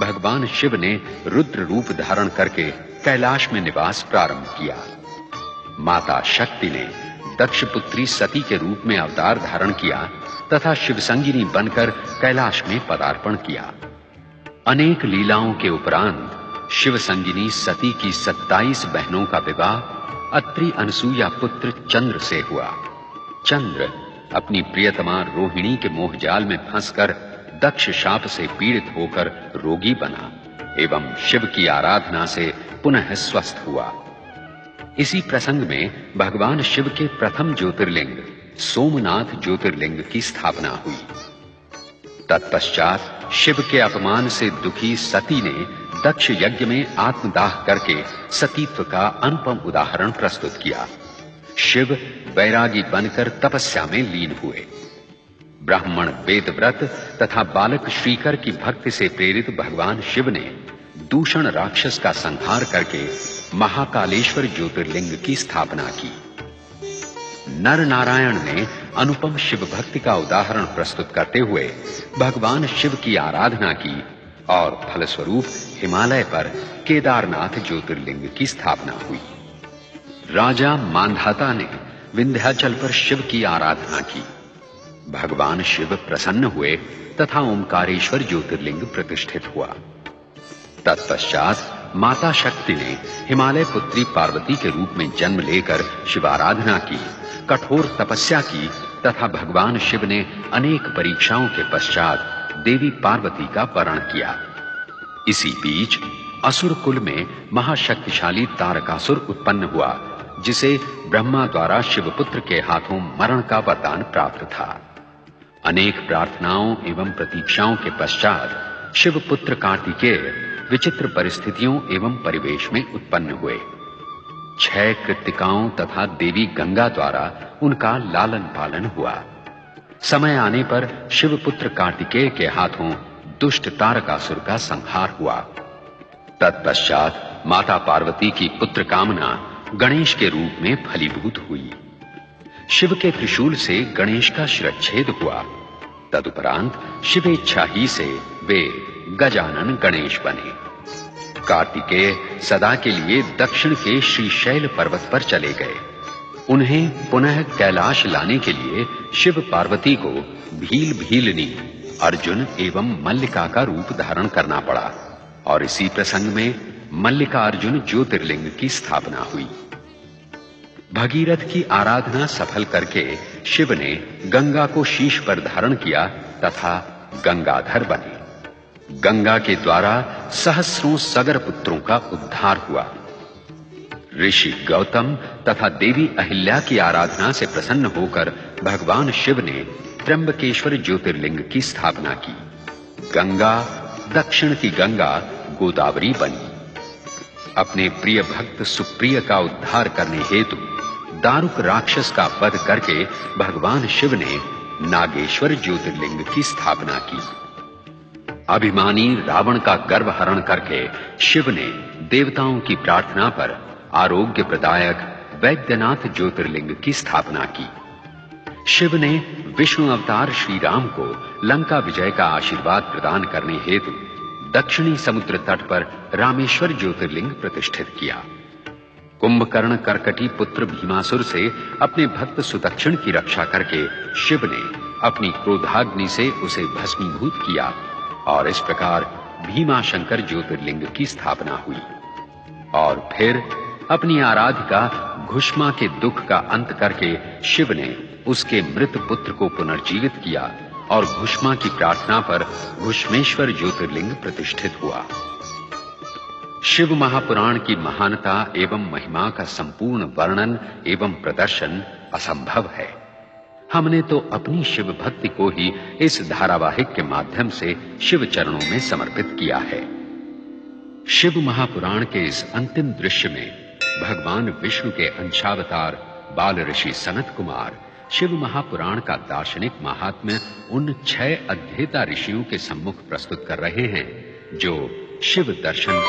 भगवान शिव ने रुद्र रूप धारण करके कैलाश में निवास प्रारंभ किया। माता शक्ति ने दक्ष पुत्री सती के रूप में अवतार धारण किया तथा शिवसंगिनी बनकर कैलाश में पदार्पण किया। अनेक लीलाओं के उपरांत शिवसंगिनी सती की 27 बहनों का विवाह अत्रि अनसुया पुत्र चंद्र से हुआ। चंद्र अपनी प्रियतमा रोहिणी के मोहजाल में फंसकर दक्ष शाप से पीड़ित होकर रोगी बना एवं शिव की आराधना से पुनः स्वस्थ हुआ। इसी प्रसंग में भगवान शिव के प्रथम ज्योतिर्लिंग सोमनाथ ज्योतिर्लिंग की स्थापना हुई। तत्पश्चात शिव के अपमान से दुखी सती ने दक्ष यज्ञ में आत्मदाह करके सतीत्व का अनुपम उदाहरण प्रस्तुत किया। शिव वैरागी बनकर तपस्या में लीन हुए। ब्राह्मण वेदव्रत तथा बालक श्रीकर की भक्ति से प्रेरित भगवान शिव ने दूषण राक्षस का संहार करके महाकालेश्वर ज्योतिर्लिंग की स्थापना की। नर नारायण ने अनुपम शिव भक्ति का उदाहरण प्रस्तुत करते हुए भगवान शिव की आराधना की और फलस्वरूप हिमालय पर केदारनाथ ज्योतिर्लिंग की स्थापना हुई। राजा मांधाता ने विंध्याचल पर शिव की आराधना की। भगवान शिव प्रसन्न हुए तथा ओंकारेश्वर ज्योतिर्लिंग प्रतिष्ठित हुआ। तत्पश्चात माता शक्ति ने हिमालय पुत्री पार्वती के रूप में जन्म लेकर शिवाराधना की, कठोर तपस्या की तथा भगवान शिव ने अनेक परीक्षाओं के पश्चात देवी पार्वती का वरण किया। इसी बीच असुर कुल में महाशक्तिशाली तारकासुर उत्पन्न हुआ, जिसे ब्रह्मा द्वारा शिवपुत्र के हाथों मरण का वरदान प्राप्त था। अनेक प्रार्थनाओं एवं प्रतीक्षाओं के पश्चात शिवपुत्र कार्तिकेय विचित्र परिस्थितियों एवं परिवेश में उत्पन्न हुए। 6 कृत्तिकाओं तथा देवी गंगा द्वारा उनका लालन पालन हुआ। समय आने पर शिवपुत्र कार्तिकेय के हाथों दुष्ट तारकासुर का संहार हुआ। तत्पश्चात माता पार्वती की पुत्र कामना गणेश के रूप में फलीभूत हुई। शिव के त्रिशूल से गणेश का शिरच्छेद हुआ। तदुपरांत शिवेच्छा ही से वे गजानन गणेश बने। कार्तिकेय सदा के लिए दक्षिण के श्रीशैल पर्वत पर चले गए। उन्हें पुनः कैलाश लाने के लिए शिव पार्वती को भील भीलनी अर्जुन एवं मल्लिका का रूप धारण करना पड़ा और इसी प्रसंग में मल्लिका अर्जुन ज्योतिर्लिंग की स्थापना हुई। भगीरथ की आराधना सफल करके शिव ने गंगा को शीश पर धारण किया तथा गंगाधर बने। गंगा के द्वारा सहस्रों सगर पुत्रों का उद्धार हुआ। ऋषि गौतम तथा देवी अहिल्या की आराधना से प्रसन्न होकर भगवान शिव ने त्र्यंबकेश्वर ज्योतिर्लिंग की स्थापना की। गंगा दक्षिण की गंगा गोदावरी बनी। अपने प्रिय भक्त सुप्रिय का उद्धार करने हेतु दारुक राक्षस का वध करके भगवान शिव ने नागेश्वर ज्योतिर्लिंग की स्थापना की। अभिमानी रावण का गर्व हरण करके शिव ने देवताओं की प्रार्थना पर आरोग्य प्रदायक वैद्यनाथ ज्योतिर्लिंग की स्थापना की। शिव ने विष्णु अवतार श्री राम को लंका विजय का आशीर्वाद प्रदान करने हेतु दक्षिणी समुद्र तट पर रामेश्वर ज्योतिर्लिंग प्रतिष्ठित किया। कुंभकर्ण कर्कटी पुत्र भीमासुर से अपने भक्त सुदक्षिण की रक्षा करके शिव ने अपनी क्रोधाग्नि से उसे भस्मीभूत किया और इस प्रकार भीमाशंकर ज्योतिर्लिंग की स्थापना हुई। और फिर अपनी आराधिका घुष्मा के दुख का अंत करके शिव ने उसके मृत पुत्र को पुनर्जीवित किया और घुष्मा की प्रार्थना पर घुष्मेश्वर ज्योतिर्लिंग प्रतिष्ठित हुआ। शिव महापुराण की महानता एवं महिमा का संपूर्ण वर्णन एवं प्रदर्शन असंभव है। हमने तो अपनी शिव भक्ति को ही इस धारावाहिक के माध्यम से शिव चरणों में समर्पित किया है। शिव महापुराण के इस अंतिम दृश्य में भगवान विष्णु के अंशावतार बाल ऋषि सनत कुमार शिव महापुराण का दार्शनिक महात्म्य उन 6 अध्येता ऋषियों के सम्मुख प्रस्तुत कर रहे हैं जो शिव दर्शन